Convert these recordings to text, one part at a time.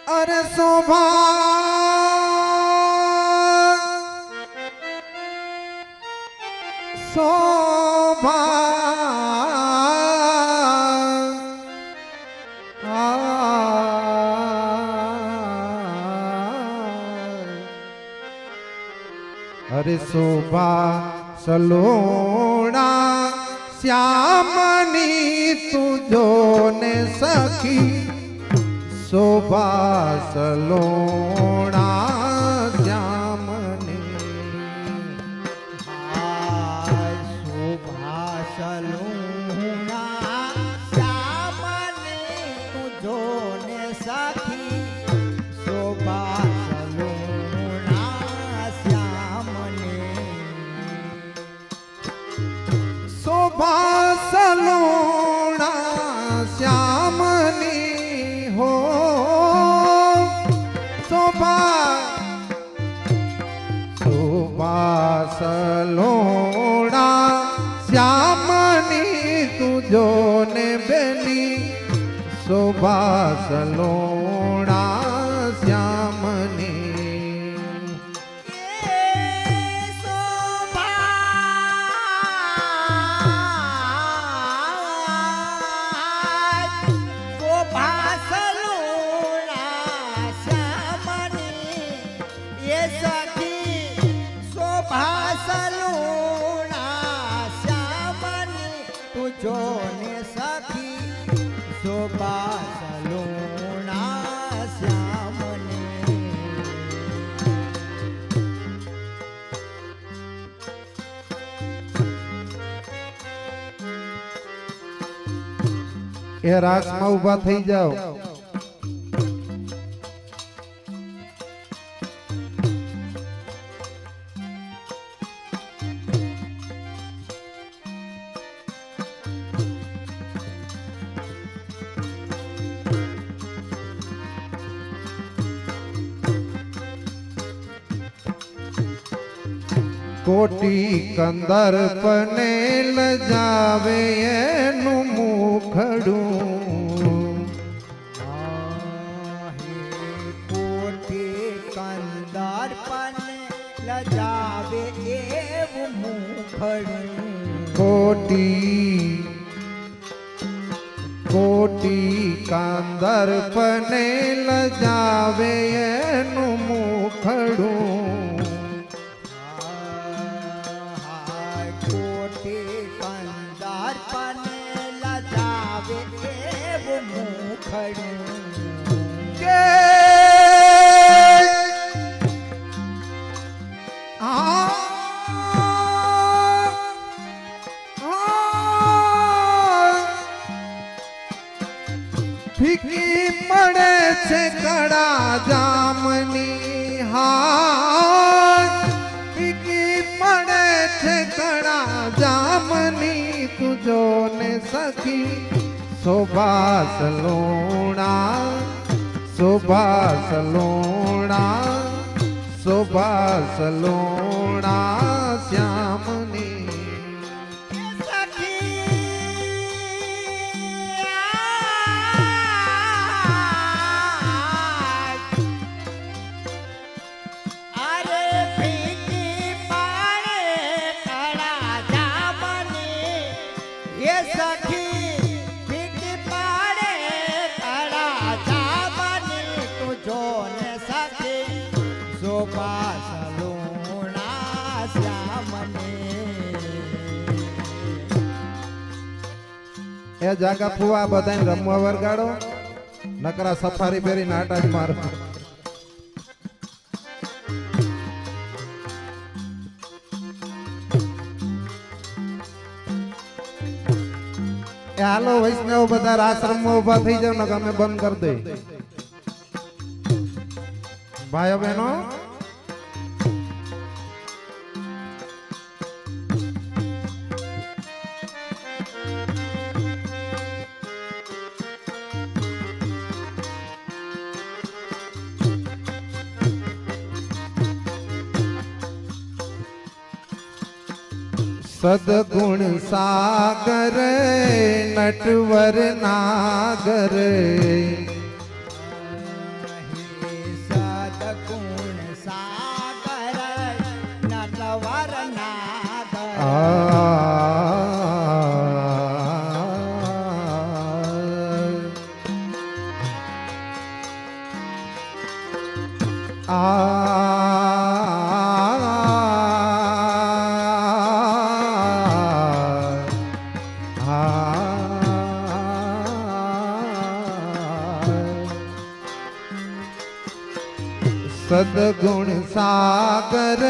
अरे शोभा शोभा अरे शोभा सलोणा श्यामनी तुझो ने सखी शोभा सलोणा श्यामनी शोभा सलोणा श्यामनी तुझो ने सखी शोभा सलोणा श्यामनी शोभा सलोणा श्यामनी हो शोभा शोभा सलोणा श्यामनी तुझो ने बेनी शोभा सलोणा श्यामनी तुझो ने सखी शोभा सलोणा श्यामनी એ રાસમાં ઊભા થઈ જાઓ કોટી કંદર્પને લજાવે એનું મુખડું કોટી કંદર્પને લજાવે એવું મુખડું કોટી કોટી કંદર્પને લજાવે એનું મુખડું ફીકી પડે છે કડા જામની હાથ ફીકી પડે છે કડા જામની તુજો ને સખી શોભા સલોણા શોભા સલોણા શોભા સલોણા શ્યામની એ જાગા ફુવા બધાને રમવા વરગાડો નકરા સફારી પહેરી નાટક મારો એ હાલો વૈષ્ણવ બધા આશ્રમમાં ઉભા થઈ જાવ ને અમે બંધ કરી દઈ ભાઈઓ બહેનો સદગુણ સાગર નટવર નાગર સદગુણ સાગર નટવર નાગર સદગુણ સાગર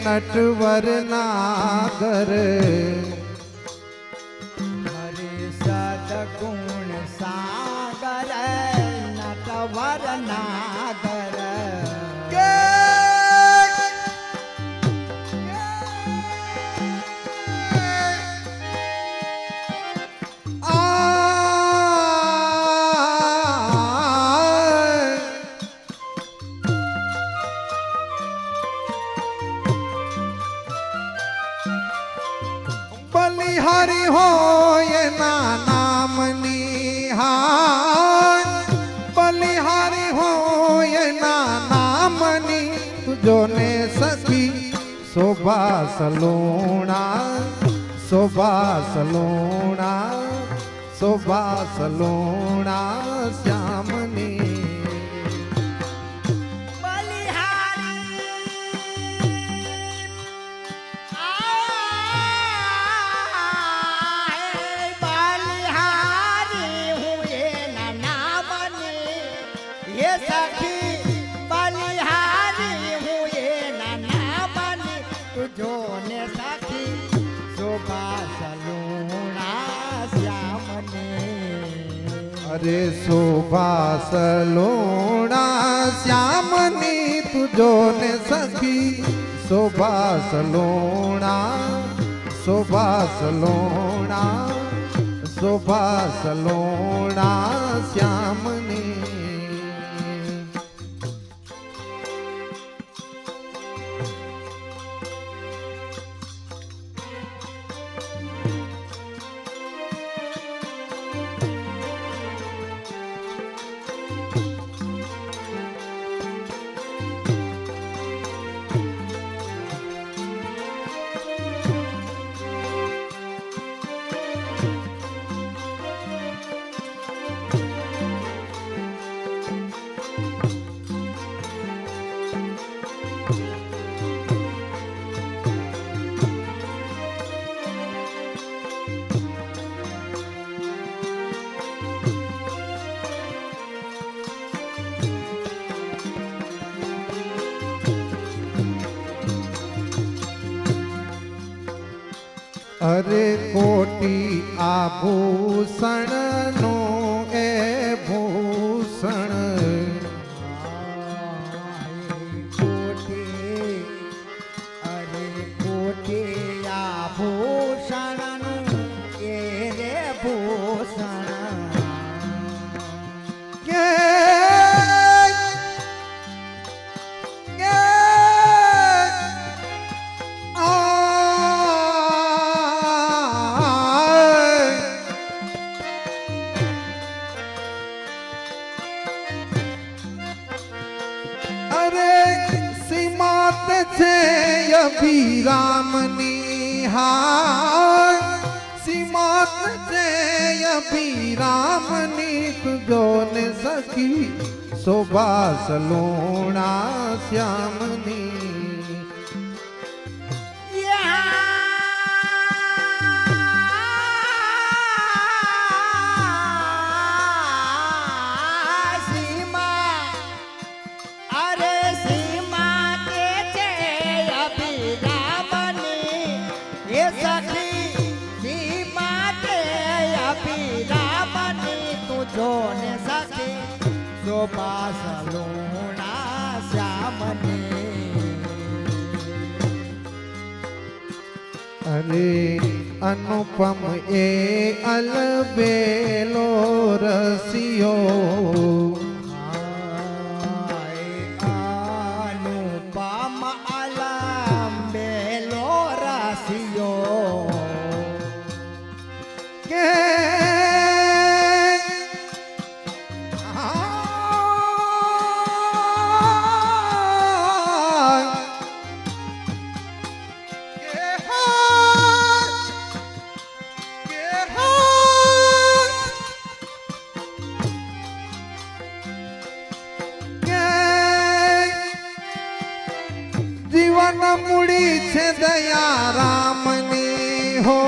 નટવર નાગર હરે સદગુણ સાગર નટવર નાગર બલિહારી હોય ના નામની હાર બલિહારી હોય ના નામની તુજોને સખી શોભા સલુણા શોભા સલુણા શોભા સલુણા શ્યામની જોને સાખી શોભા સલુણા શ્યામને અરે શોભા સલોણા શ્યામની તુજોને સખી શોભા સલોણા શોભા સલોણા શોભા સલોણા શ્યામની અરે કોટી આભૂષણ નો એ ભૂષણ કોટી અરે કોટી આભૂષણનું એ રે ભૂષણ કે છે અભિરામની હાર સીમાત છે અભિરામની તુજોને સખી શોભા સલોણા શ્યામની જોને સખી શોભા સલુણા શ્યામને અરે અનુપમ એ અલબેલો રસિયો અનુપમ અલબેલો રસિયો કે જીવન મૂડી છે દયા રામની હો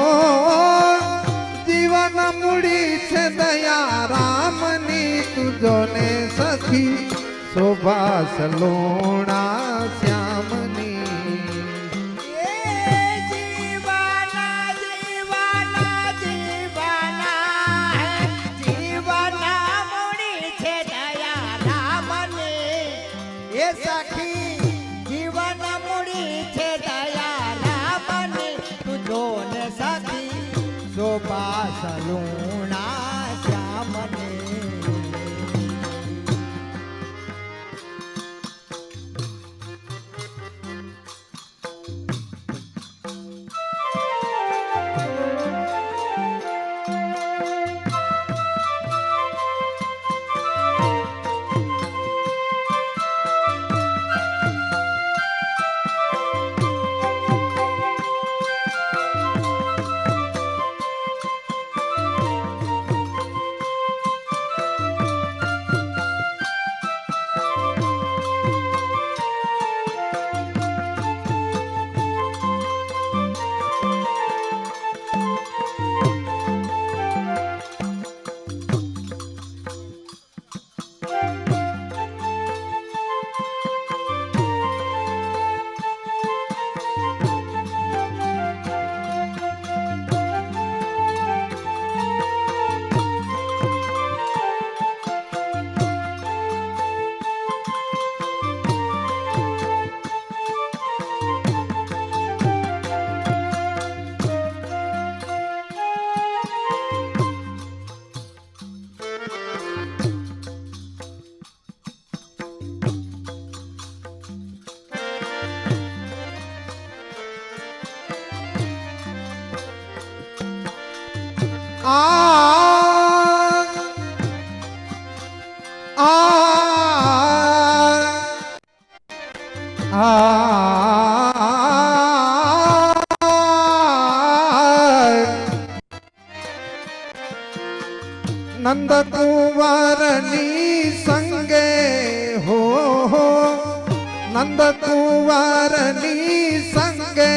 જીવન મૂડી છે દયા રામની તુજો ને સખી શોભા સલોણા શ્યામની એ જીવાના જીવાના જીવાના જીવાના મૂડી છે દયા રામની એ સખી જીવન મૂડી છે દયા રામની તુજો ને સખી શોભા સલુણા શ્યામને નંદ કુંવરની સંગે હો નંદ કુંવરની સંગે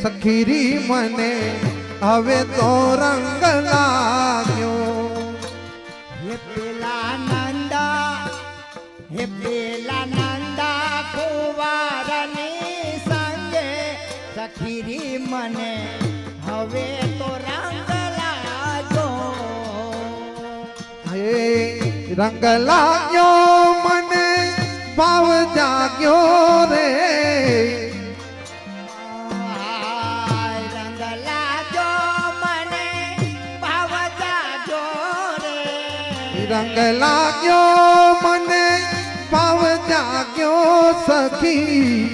સખીરી મને હવે તો રંગ લાગ્યો હે પેલા નંદા કુંવારની સંગે સખીરી મને હવે તો રંગ લાગ્યો હે રંગ લાગ્યો મને ભાવ જાગ્યો રે રંગ લાગ્યો મને ભાવ જાગ્યો રે રંગ લાગ્યો મને ભાવ જાગ્યો સખી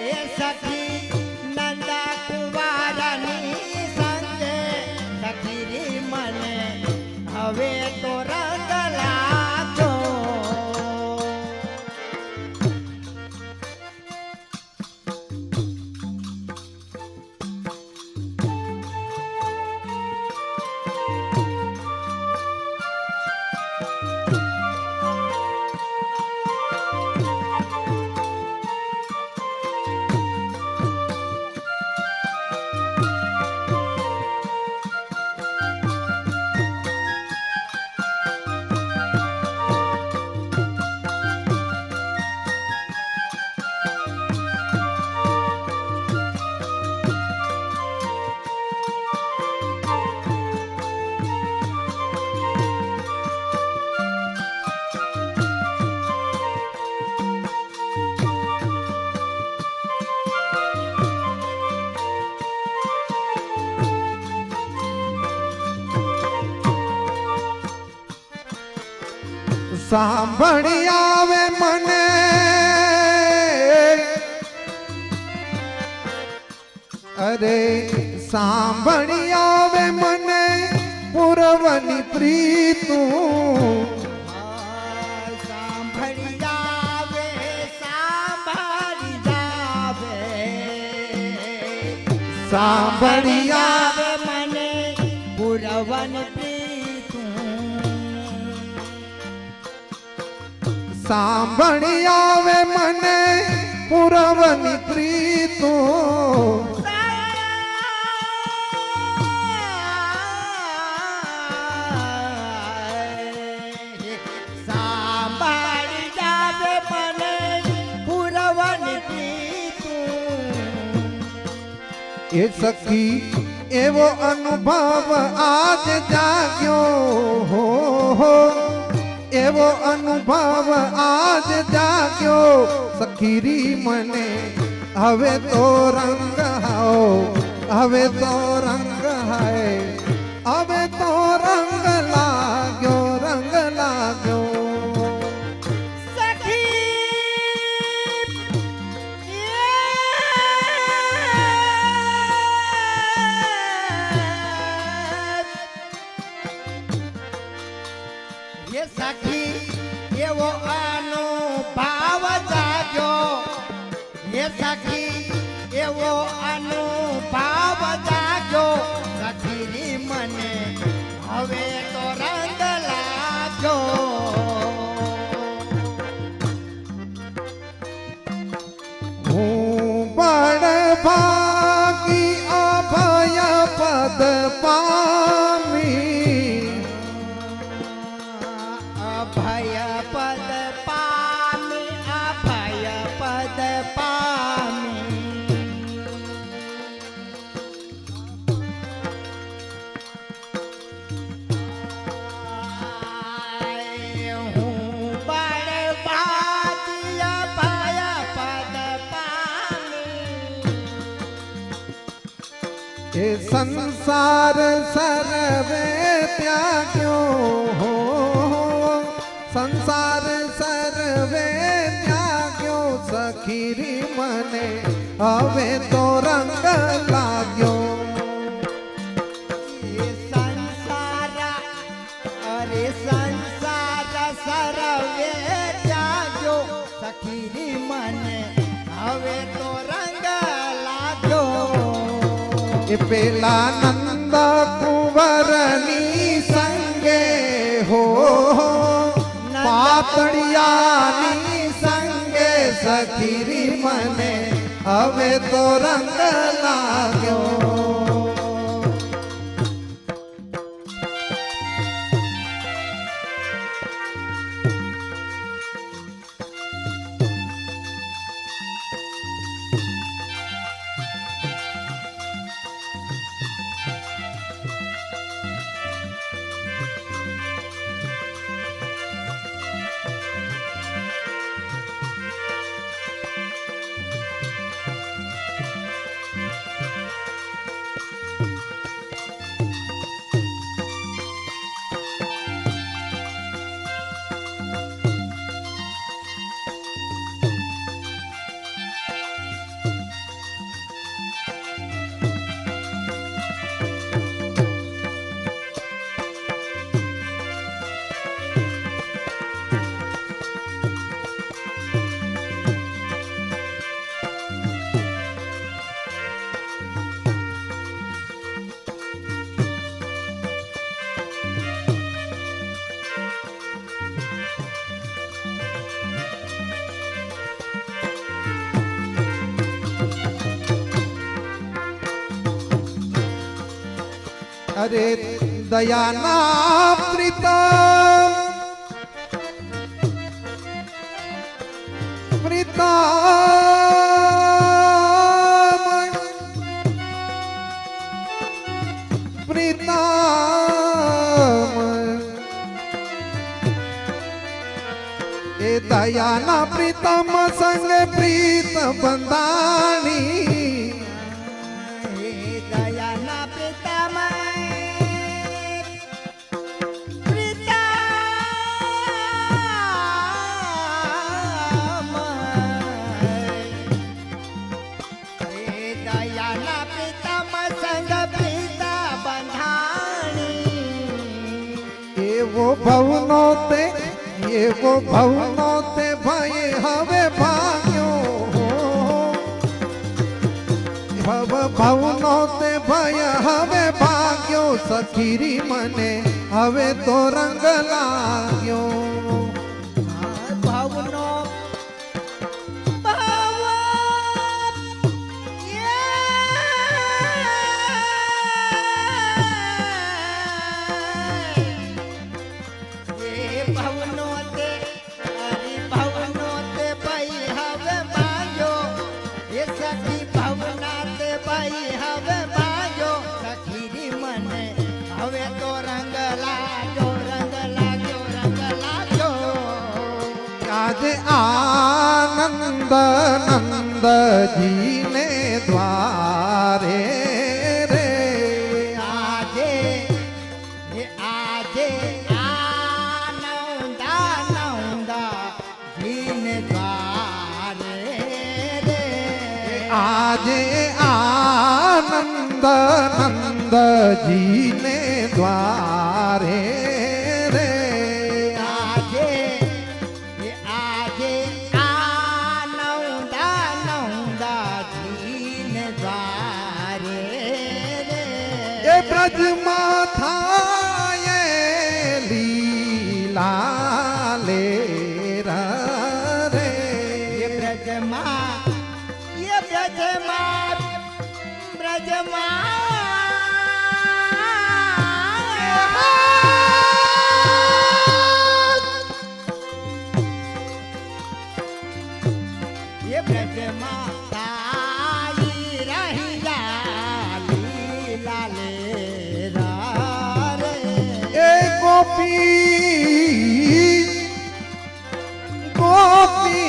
એ સખી નંદા કુંવારની સંગે સખીરી મને હવે તો રંગ લાગ્યો સાંભળી આવે મને અરે સાંભળી આવે મને પ્રીતું સાંભળી જાવે સાંભળી જાવે સાંભળી આવે મને પુરવન પ્રીતું સાંભળી આવે મને પુરવની પ્રીતું સાંભળી જાવે મને પુરવન પ્રીતું એ સખી એવો અનુભવ આજ જાગ્યો હો એવો અનુભવ આજ જાગ્યો સખીરી મને હવે તો રંગ હાઓ હવે તો રંગ હાય હવે તો રંગ લાગ્યો એ સખી એવો અનુભાવ જાગ્યો એ સખી એવો અનુભાવ જાગ્યો સખીની મને હવે તો રંગ લાગ્યો હું બળ ભાગી અભય પદ પામી અભય પદ પામી અભય પદ પામી હું બળવાદી અભય પદ પામી એ સંસાર સર્વે ત્યાગ્યો હો સંસાર સર્વે ત્યાગ્યો સખીરી મને હવે તો રંગ લાગ્યો એ સંસાર અરે સંસાર સરવે ત્યાગ્યો સખીની મને હવે તો રંગ લાગ્યો એ પેલા નંદ કુંવરની સંગે હો પાતળિયાની સંગે સખીરી મને હવે તો રંગ લાગ્યો અરે દયાના પ્રીતમ એ દયાના પ્રીતમ સંગ પ્રીત બંધાણી હે દયાના પ્રીતમ એવો ભવનો તે એવો ભવનો તે ભાઈ હવે ભાગ્યો ભવનો તે ભય હવે ભાગ્યો સખીરી મને હવે તો રંગ લાગ્યો ભાવનો આજે આનંદ નંદજી ને દ્વારે રે આજે આનંદ જીન દ્વારે રે આજે આનંદ નંદજી ને દ્વારે રે આજે આનંદ જીન દ્વારે રે એ બ્રજમાં થાય લીલા લે રે ये ब्रजमा ताई रहिया लीला ले रे એ ગોપી ગોપી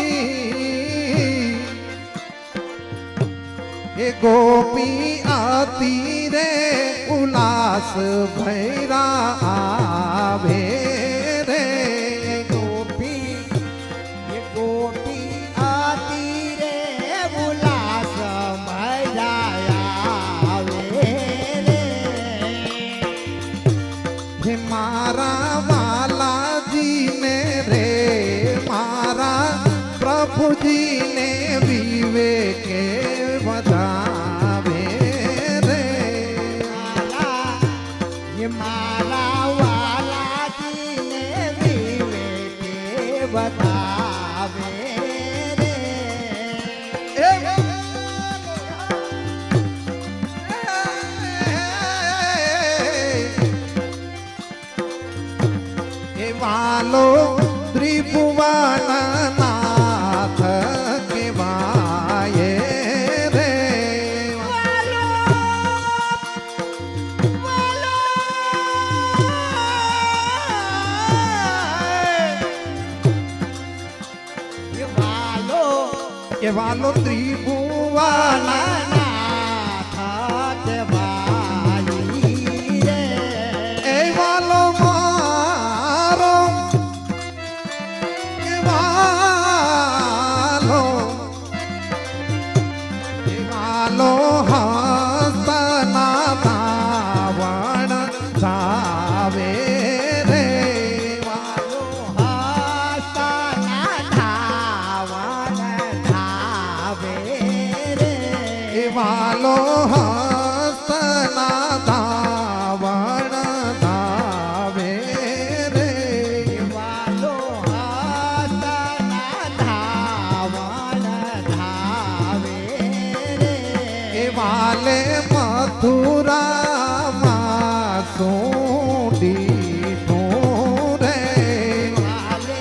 એ ગોપી આતી રે ઉલ્લાસ ભૈરા આવે રે ये गोपी आती रे उल्लास मजाया वे रे હે મારા વાલાજીને રે મારા પ્રભુજીને વિવેકે વધાવે રે ये माला वाला जी ने विवे के बतावे रे એ વાલો ત્રિભુવન નાથ કેવાય રે ये वालो એ વાલો ત્રિભુવન नाथ भाई रे એ વાલો મારો એ વાલો હસના ધાવણ ધાવે રે વાલો હસના ધાવન ધાવે રે એ વાલો હસના ધાવણ ધાવે રે વાલો હસના ધાવન ધાવે રે એ વાલે મથુરામાં સોડી રે વાલે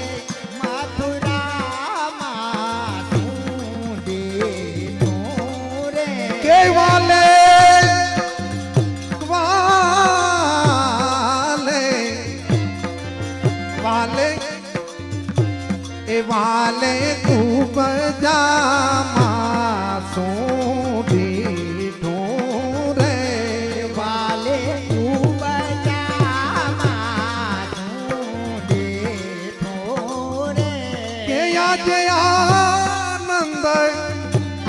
મથુરામાં સુંદીનું રે કે વાલે વાલે વાલે એ વાલે ખૂબ જામા સોડી રે વાલે ખૂબ જામાં સુંદીનું રે કે આજે આનંદ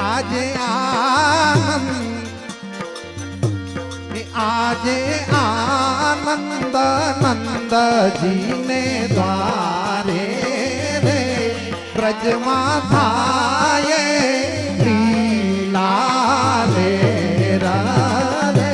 આજે આનંદ એ આજે આનંદ આનંદ નંદજીને દ્વારે રે બ્રજમાં થાય લીલા રે રાધે.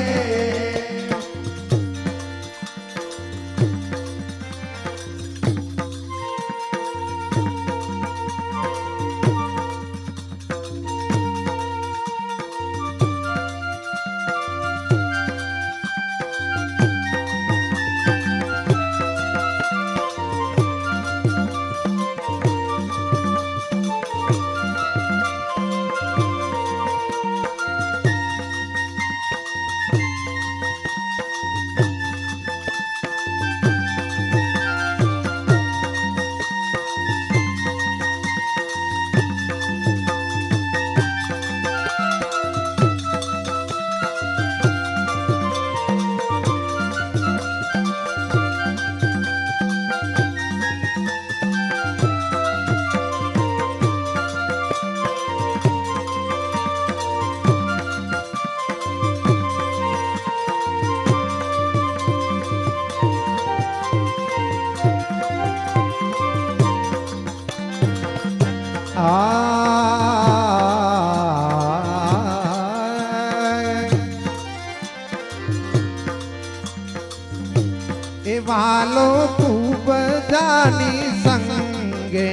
એ વાલો ખૂબ જાની સંગે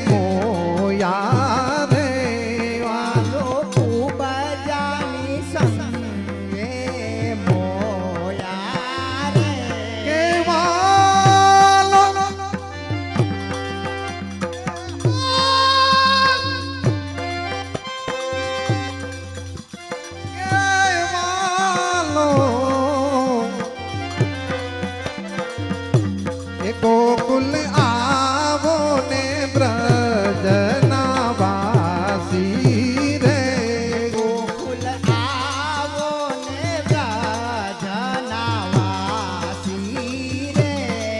મોયા રે વાલો ખૂબ જાની સંગે મોયા રે કે વાલો ગોકુલ આવો ને બ્રજના વાસી રે ગોકુલ આવો ને બ્રજના વાસી રે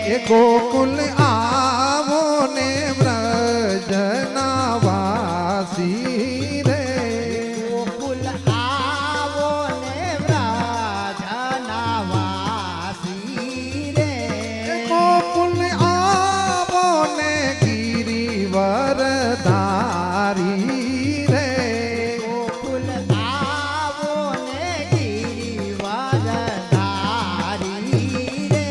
એ ગોકુલ આવો ને બ્રજના વાસી રે ગોકુલ આવો ને બ્રજના વાસી રે ગોકુલ આવો ને ગિરિવર ધારી રે ગોકુલ આવો ને ગિરિવર ધારી રે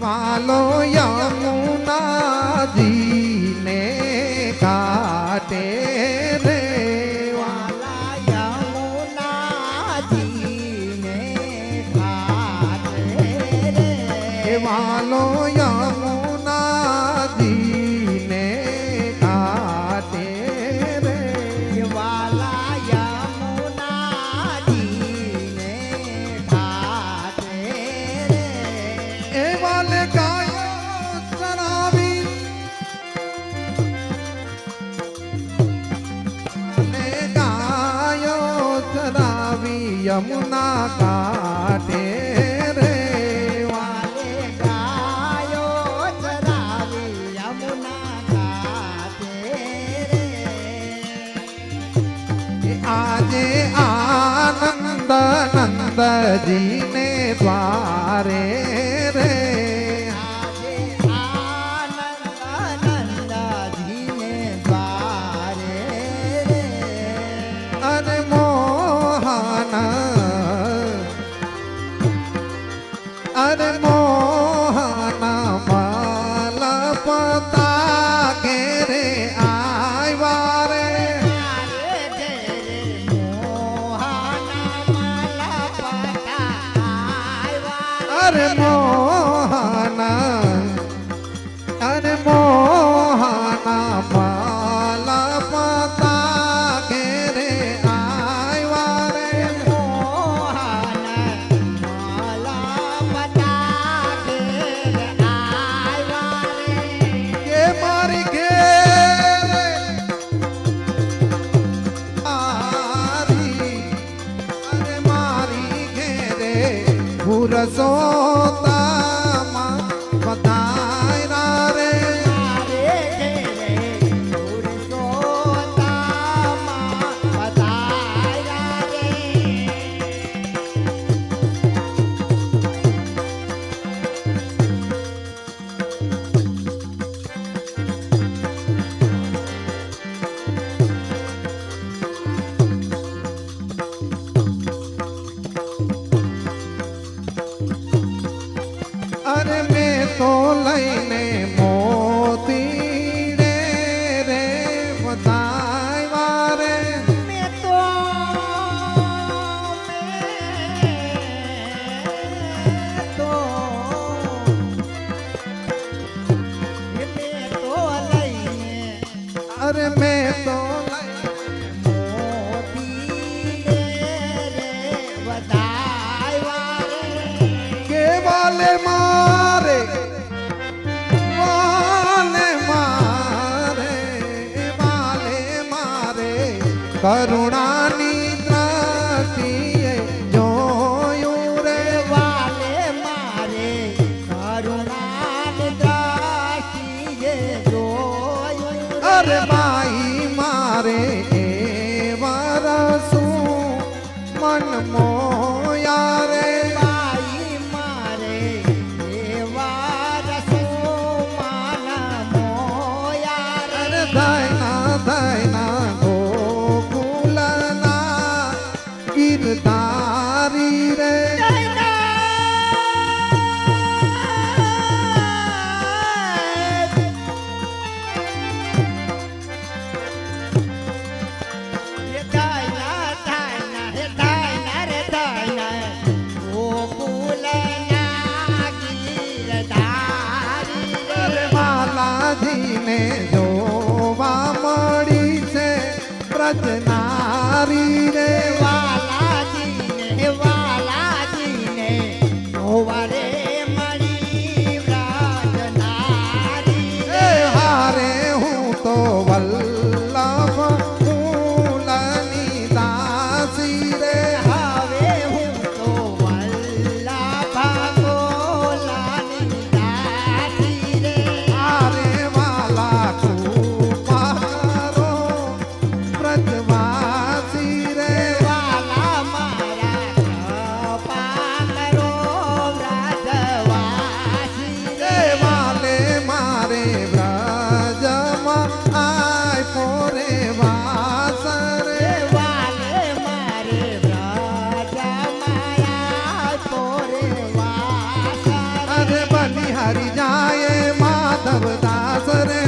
વાલો યમુના જીને કાટે રે વાલા યમુના જીને ઘાટે રે વાલો યમુના જીને કાટે રે વાલા યમુના જીને ઘાટે રે એ વાલે ગાયો ચરાવી અને ગાયો ચરાવી યમુના કાંઠે રે વાલે ગાયો ચરાવી યમુના ઘાટે રે એ આજે આનંદ નંદજીને દ્વારે રે આજે આનંદ નંદજીને દ્વારે રે અને મોહન અરે મોહન માલ પતા ઘેરે આવ્યા રે મારે ઘેરે મોહના માલા પતા આવ્યા અરે મોહન અને મોહના માલા પતા ઘેરે આવ્યા રે મોહન માલા પતા ઘેર આવ્યા રે. કે મારી ઘેરે મારી ઘેરે પુરસોત્તમ પધાર્યા રે મારે ઘેરે પુરુષોત્તમ પધાર્યા રે. અરે મેં તો લઈને મોતી રે બધાવ્યા રે મેં તો લઈને અરે મેં તો મોતી રે વધાવ્યા રે. કે વાલે મારે કરુણાની દ્રષ્ટિએ જોયું રે વાલે મારે કરુણાની દ્રષ્ટિએ જોયું રે. અરે માઈ મારે એ વરસું મન મોયા રે બાઈ મારે એવા રસોમાં મોયા રે. અરે ધૈના ગોકુલના ગીરધારી રે અરે બાલાજીને જોવા મળી છે પ્રજનારી રે એ હારે હું તો વલ્લભ મૂલની દાસી રે હારે વાલા કૃપા કરો વ્રજવાસી રે એ વાલે મારે વ્રજમાં આય પોરે વાસ રે અરે બલિહારી જાય માધવ દાસ રે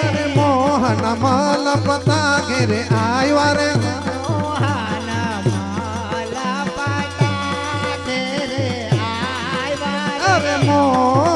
અરે મોહન મલ પતા ઘેરે આવ્યા રે અરે મોહન